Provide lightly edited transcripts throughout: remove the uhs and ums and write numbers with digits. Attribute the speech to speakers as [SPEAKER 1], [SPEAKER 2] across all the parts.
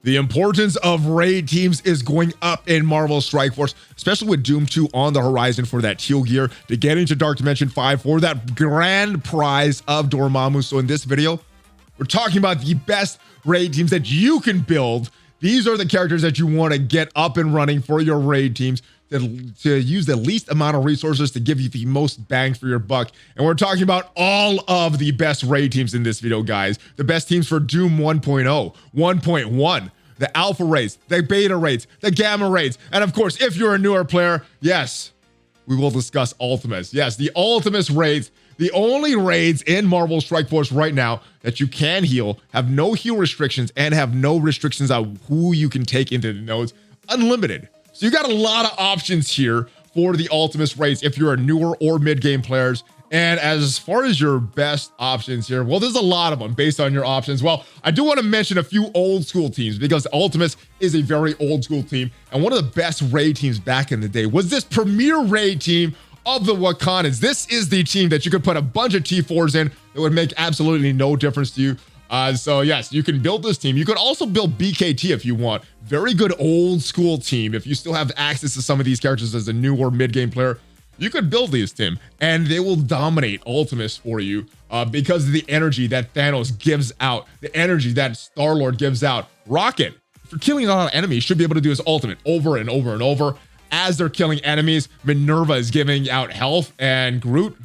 [SPEAKER 1] The importance of raid teams is going up in Marvel Strike Force, especially with Doom 2 on the horizon for that teal gear to get into Dark Dimension 5 for that grand prize of Dormammu. So in this video, we're talking about the best raid teams that you can build. These are the characters that you want to get up and running for your raid teams to use the least amount of resources to give you the most bang for your buck. And we're talking about all of the best raid teams in this video, guys. The best teams for Doom 1.0, 1.1, the alpha raids, the beta raids, the gamma raids. And of course, if you're a newer player, yes, we will discuss Ultimus. Yes, the Ultimus raids, the only raids in Marvel Strike Force right now that you can heal, have no heal restrictions, and have no restrictions on who you can take into the nodes. Unlimited. So you got a lot of options here for the Ultimus raids if you're a newer or mid-game players. And as far as your best options here, well, there's a lot of them based on your options. Well, I do want to mention a few old school teams because Ultimus is a very old school team. And one of the best raid teams back in the day was this premier raid team of the Wakandans. This is the team that you could put a bunch of T4s in that would make absolutely no difference to you. So yes, you can build this team. You could also build BKT if you want. Very good old school team. If you still have access to some of these characters as a new or mid-game player, you could build these team and they will dominate Ultimus for you because of the energy that Thanos gives out, the energy that Star-Lord gives out. Rocket, if you're killing a lot of enemies, should be able to do his ultimate over and over and over. As they're killing enemies, Minerva is giving out health and Groot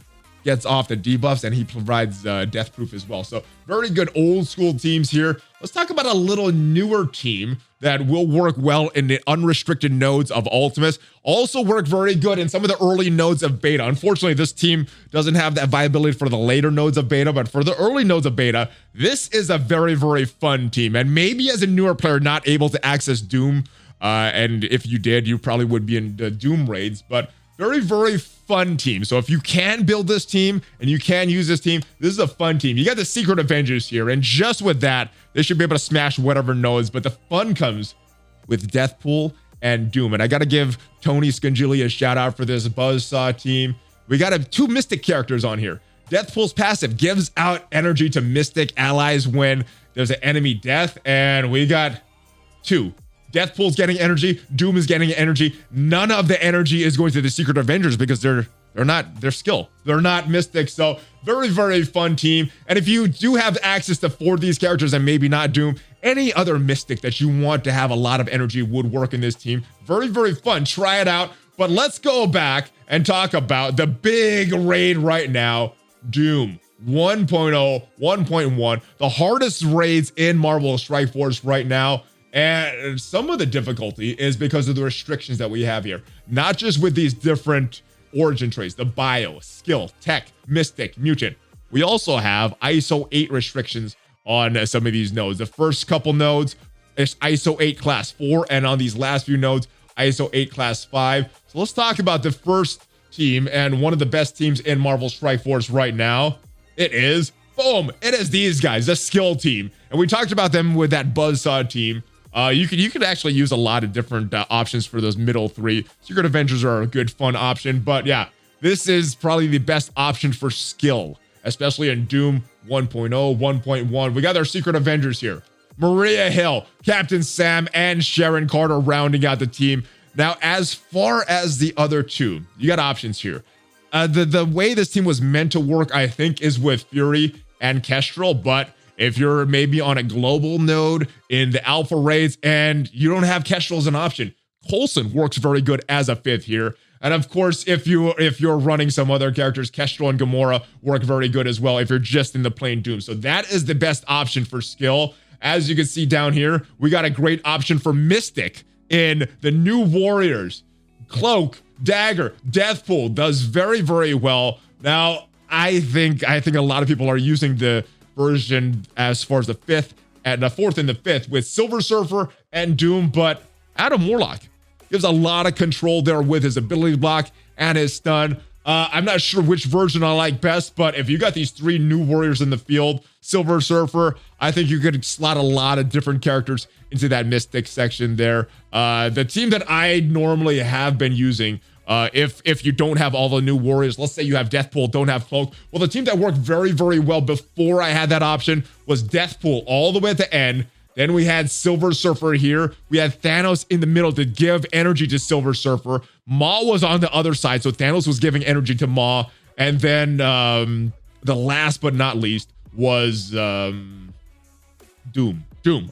[SPEAKER 1] gets off the debuffs and he provides death proof as well. So very good old school teams here. Let's talk about a little newer team that will work well in the unrestricted nodes of Ultimus. Also work very good in some of the early nodes of beta. Unfortunately, this team doesn't have that viability for the later nodes of beta, but for the early nodes of beta, this is a very, very fun team. And maybe as a newer player, not able to access Doom, and if you did, you probably would be in the Doom raids, but very, very fun team. So if you can build this team and you can use this team, this is a fun team. You got the Secret Avengers here, and just with that, they should be able to smash whatever nodes, but the fun comes with Deathpool and Doom. And I got to give Tony Scungili a shout out for this Buzzsaw team. We got two Mystic characters on here. Deathpool's passive gives out energy to Mystic allies when there's an enemy death, and we got two. Deathpool's getting energy, Doom is getting energy. None of the energy is going to the Secret Avengers because they're skill. They're not Mystic. So very, very fun team. And if you do have access to 4 of these characters and maybe not Doom, any other Mystic that you want to have a lot of energy would work in this team. Very, very fun. Try it out. But let's go back and talk about the big raid right now, Doom 1.0, 1.1, the hardest raids in Marvel Strike Force right now. And some of the difficulty is because of the restrictions that we have here, not just with these different origin traits, the bio, skill, tech, mystic, mutant. We also have ISO 8 restrictions on some of these nodes. The first couple nodes is ISO 8 class 4, and on these last few nodes, ISO 8 class 5. So let's talk about the first team and one of the best teams in Marvel Strike Force right now. It is, boom, it is these guys, the skill team. And we talked about them with that Buzzsaw team. You could actually use a lot of different options for those middle 3. Secret Avengers are a good, fun option. But yeah, this is probably the best option for skill, especially in Doom 1.0, 1.1. We got our Secret Avengers here. Maria Hill, Captain Sam, and Sharon Carter rounding out the team. Now, as far as the other two, you got options here. The way this team was meant to work, I think, is with Fury and Kestrel, but if you're maybe on a global node in the alpha raids and you don't have Kestrel as an option, Coulson works very good as a 5th here. And of course, if you're running some other characters, Kestrel and Gamora work very good as well if you're just in the plain Doom. So that is the best option for skill. As you can see down here, we got a great option for Mystic in the New Warriors. Cloak, Dagger, Deathpool does very, very well. Now, I think a lot of people are using the version as far as the 5th and the 4th and the 5th with Silver Surfer and Doom, but Adam Warlock gives a lot of control there with his ability block and his stun. I'm not sure which version I like best, but if you got these 3 New Warriors in the field, Silver Surfer, I think you could slot a lot of different characters into that Mystic section there. The team that I normally have been using, if you don't have all the New Warriors, let's say you have Deathpool, don't have Cloak. Well, the team that worked very, very well before I had that option was Deathpool all the way at the end. Then we had Silver Surfer here. We had Thanos in the middle to give energy to Silver Surfer. Ma was on the other side, so Thanos was giving energy to Ma. And then the last but not least was Doom.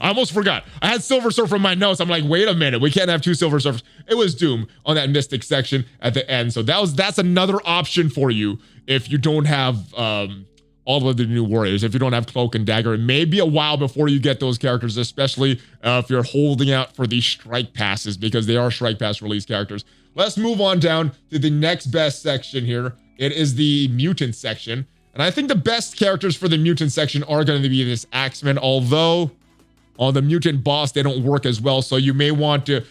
[SPEAKER 1] I almost forgot. I had Silver Surfer in my notes. I'm like, wait a minute. We can't have two Silver Surfers. It was Doom on that Mystic section at the end. So that's another option for you if you don't have all of the new Warriors. If you don't have Cloak and Dagger, it may be a while before you get those characters, especially if you're holding out for these Strike Passes, because they are Strike Pass release characters. Let's move on down to the next best section here. It is the Mutant section. And I think the best characters for the Mutant section are going to be this Axeman, although on the Mutant boss, they don't work as well. So you may want to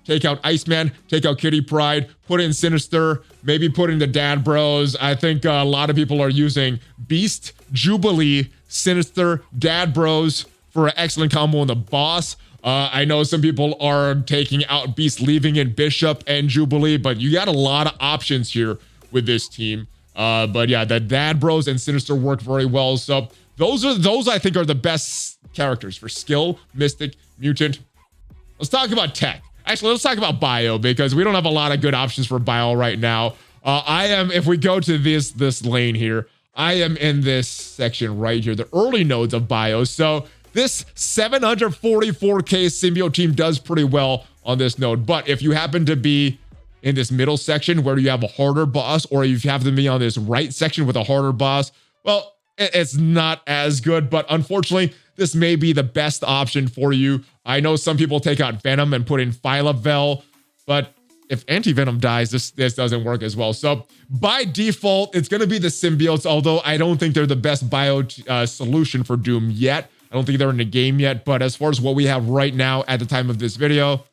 [SPEAKER 1] take out Iceman, take out Kitty Pryde, put in Sinister, maybe put in the Dad Bros. I think a lot of people are using Beast, Jubilee, Sinister, Dad Bros for an excellent combo on the boss. I know some people are taking out Beast, leaving in Bishop and Jubilee, but you got a lot of options here with this team. But yeah, the Dad Bros and Sinister work very well. So those I think are the best characters for skill, Mystic, Mutant. Let's talk about tech. Actually, let's talk about bio, because we don't have a lot of good options for bio right now. If we go to this lane here, I am in this section right here, the early nodes of bio. So this 744k symbiote team does pretty well on this node. But if you happen to be in this middle section where you have a harder boss, or if you have to be on this right section with a harder boss, well, it's not as good. But unfortunately, this may be the best option for you. I know some people take out Venom and put in Phyla-Vel, but if Anti-Venom dies, this doesn't work as well. So by default, it's going to be the symbiotes, although I don't think they're the best bio solution for Doom yet. I don't think they're in the game yet, but as far as what we have right now at the time of this video,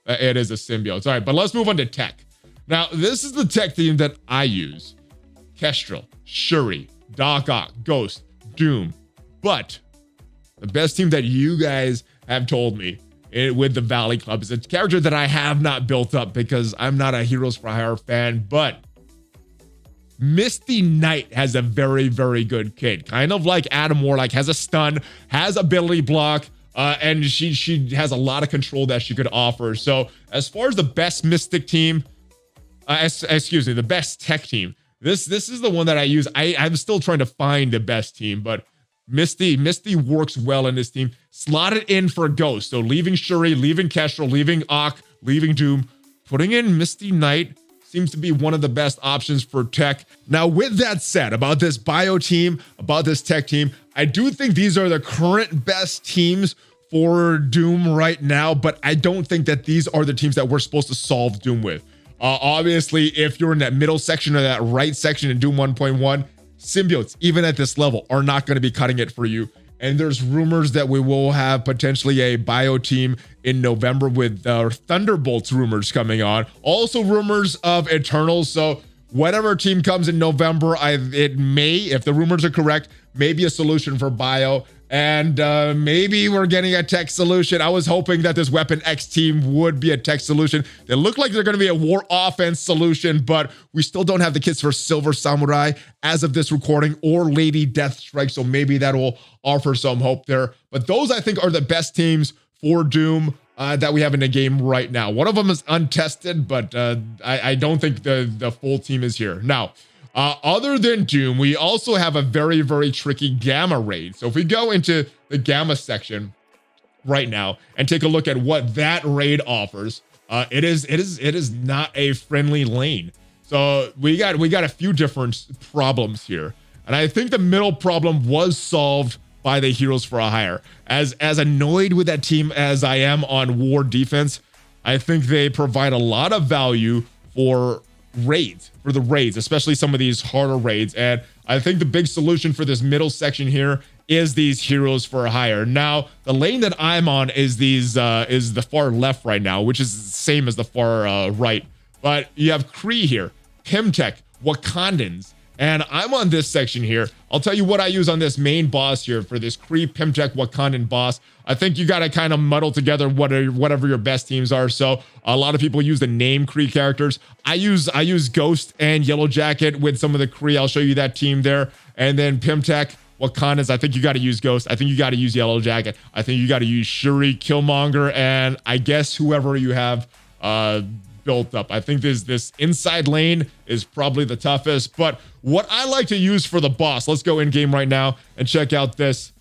[SPEAKER 1] it is a symbiote. All right, but let's move on to tech. Now, this is the tech team that I use. Kestrel, Shuri, Doc Ock, Ghost, Doom. But the best team that you guys have told me with the Valley Club is a character that I have not built up because I'm not a Heroes for Hire fan, but Misty Knight has a very, very good kit. Kind of like Adam Warlock, has a stun, has ability block, and she has a lot of control that she could offer. So as far as the best Mystic team, the best tech team, this is the one that I use. I'm still trying to find the best team, but Misty works well in this team. Slotted in for Ghost. So leaving Shuri, leaving Kestrel, leaving Ock, leaving Doom, putting in Misty Knight seems to be one of the best options for tech. Now, with that said, about this bio team, about this tech team, I do think these are the current best teams for Doom right now, but I don't think that these are the teams that we're supposed to solve Doom with. Obviously, if you're in that middle section or that right section in Doom 1.1, symbiotes, even at this level, are not going to be cutting it for you. And there's rumors that we will have potentially a bio team in November with Thunderbolts rumors coming on. Also rumors of Eternals. So whatever team comes in November, it may, if the rumors are correct, may be a solution for bio. And maybe we're getting a tech solution. I was hoping that this Weapon X team would be a tech solution. They look like they're going to be a war offense solution, but we still don't have the kits for Silver Samurai as of this recording, or Lady Deathstrike. So maybe that will offer some hope there. But those, I think, are the best teams for Doom that we have in the game right now. One of them is untested, but I don't think the full team is here. Now, other than Doom, we also have a very, very tricky Gamma raid. So if we go into the Gamma section right now and take a look at what that raid offers, it is not a friendly lane. So we got a few different problems here, and I think the middle problem was solved by the Heroes for a Hire. As annoyed with that team as I am on War defense, I think they provide a lot of value for the raids, especially some of these harder raids. And I think the big solution for this middle section here is these Heroes for Hire. Now, the lane that I'm on is the far left right now, which is the same as the far right. But you have Kree here, Pimtech, Wakandans, and I'm on this section here. I'll tell you what I use on this main boss here for this Kree, Pimtech, Wakandan boss. I think you got to kind of muddle together whatever your best teams are. So a lot of people use the name Kree characters. I use Ghost and Yellow Jacket with some of the Kree. I'll show you that team there. And then Pimtech, Wakandans, I think you got to use Ghost. I think you got to use Yellow Jacket. I think you got to use Shuri, Killmonger, and I guess whoever you have built up. I think this inside lane is probably the toughest, but what I like to use for the boss, let's go in game right now and check out this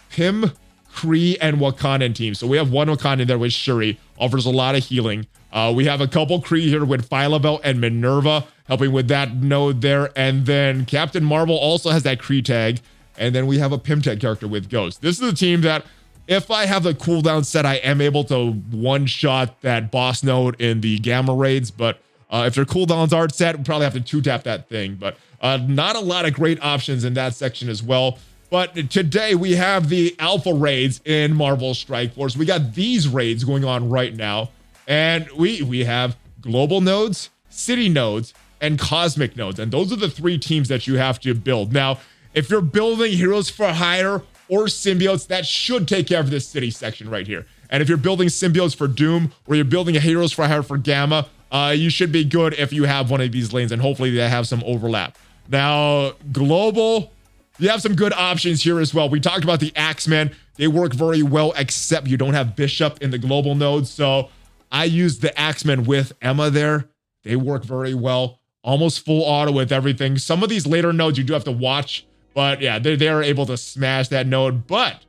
[SPEAKER 1] Pym, Kree, and Wakandan team. So we have one Wakandan there with Shuri, offers a lot of healing. We have a couple Kree here with Phyla-Vell and Minerva helping with that node there, and then Captain Marvel also has that Kree tag, and then we have a Pym tech character with Ghost. This is a team that if I have the cooldown set, I am able to one-shot that boss node in the gamma raids, but if their cooldowns aren't set, we probably have to two-tap that thing. But not a lot of great options in that section as well. But today we have the alpha raids in Marvel Strike Force. We got these raids going on right now, and we have global nodes, city nodes, and cosmic nodes. And those are the three teams that you have to build. Now, if you're building Heroes for Hire or symbiotes, that should take care of this city section right here. And if you're building symbiotes for Doom or you're building a Heroes for Hire for Gamma, you should be good if you have one of these lanes, and hopefully they have some overlap. Now, global, you have some good options here as well. We talked about the Axemen. They work very well, except you don't have Bishop in the global nodes. So I used the Axemen with Emma there. They work very well. Almost full auto with everything. Some of these later nodes you do have to watch, but yeah, they're able to smash that node. But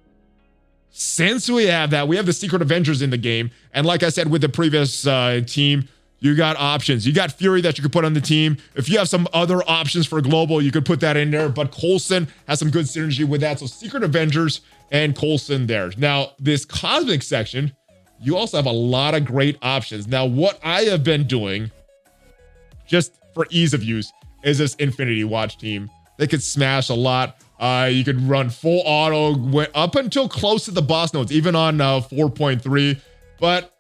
[SPEAKER 1] since we have that, we have the Secret Avengers in the game. And like I said with the previous team, you got options. You got Fury that you could put on the team. If you have some other options for global, you could put that in there. But Coulson has some good synergy with that. So Secret Avengers and Coulson there. Now, this cosmic section, you also have a lot of great options. Now, what I have been doing, just for ease of use, is this Infinity Watch team. They could smash a lot. You could run full auto up until close to the boss nodes, even on 4.3. But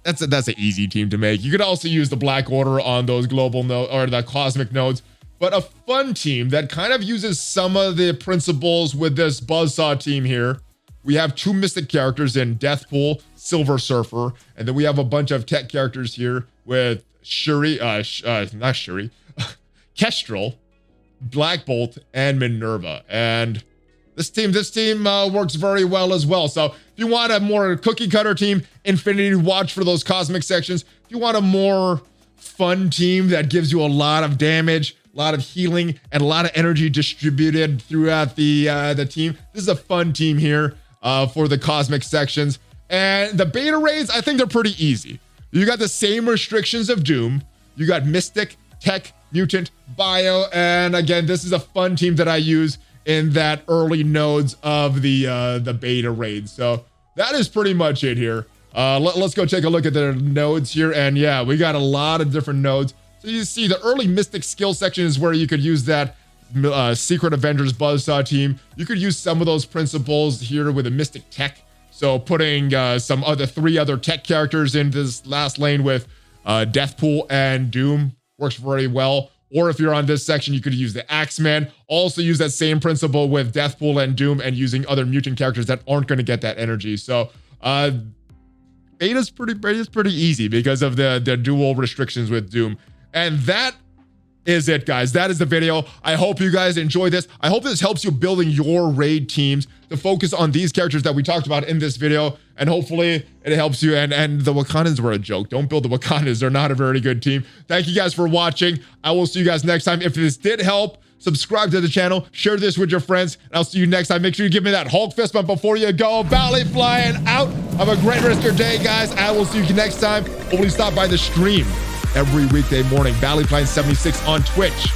[SPEAKER 1] that's an easy team to make. You could also use the Black Order on those global nodes or the cosmic nodes. But a fun team that kind of uses some of the principles with this Buzzsaw team here. We have two mystic characters in Deathpool, Silver Surfer, and then we have a bunch of tech characters here with Shuri, not Shuri, Kestrel, Black Bolt, and Minerva. And this team works very well as well. So if you want a more cookie cutter team, Infinity Watch for those cosmic sections. If you want a more fun team that gives you a lot of damage, a lot of healing, and a lot of energy distributed throughout the team, this is a fun team here for the cosmic sections. And the beta raids, I think they're pretty easy. You got the same restrictions of Doom. You got Mystic, Tech, Mutant, Bio, and again, this is a fun team that I use in that early nodes of the beta raid. So that is pretty much it here. Let's go take a look at the nodes here, and yeah, we got a lot of different nodes. So you see the early Mystic skill section is where you could use that Secret Avengers Buzzsaw team. You could use some of those principles here with a Mystic Tech. So putting some other three other tech characters in this last lane with Deathpool and Doom works very well. Or if you're on this section, you could use the Axeman. Also use that same principle with Deathpool and Doom and using other mutant characters that aren't going to get that energy. So beta's pretty easy because of the dual restrictions with Doom. And that is it, guys. That is the video. I hope you guys enjoy this. I hope this helps you building your raid teams to focus on these characters that we talked about in this video. And hopefully it helps you. And the Wakandans were a joke. Don't build the Wakandans. They're not a very good team. Thank you guys for watching. I will see you guys next time. If this did help, subscribe to the channel, share this with your friends, and I'll see you next time. Make sure you give me that Hulk fist bump before you go. ValleyFlyin out. Have a great rest of your day, guys. I will see you next time. Hopefully stop by the stream every weekday morning. ValleyFlyin 76 on Twitch.